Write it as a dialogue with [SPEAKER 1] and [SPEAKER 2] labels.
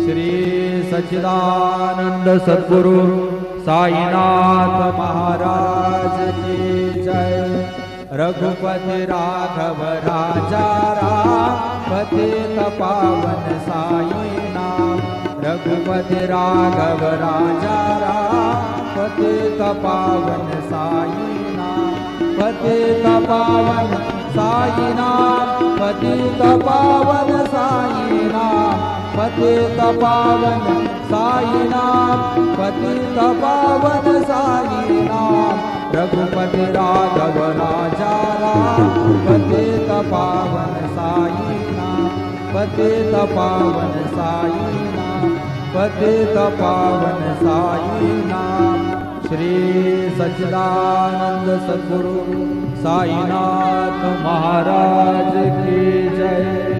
[SPEAKER 1] श्री सच्चिदानंद सद्गुरु साईनाथ महाराज की जय। रघुपति राघव राजा राम पतित पावन साई नाम। रघुपति राघव राजा राम पतित पावन साई नाम। पतित पावन साई नाम। पतित पावन साई नाम। पतित पावन साई नाम। पतित पावन साई नाम। रघुपति राघव राजा राम पतित पावन साई नाम। पतित पावन साई नाम। पतित पावन साई नाम। श्री सच्चिदानंद सद्गुरु साईनाथ महाराज की जय।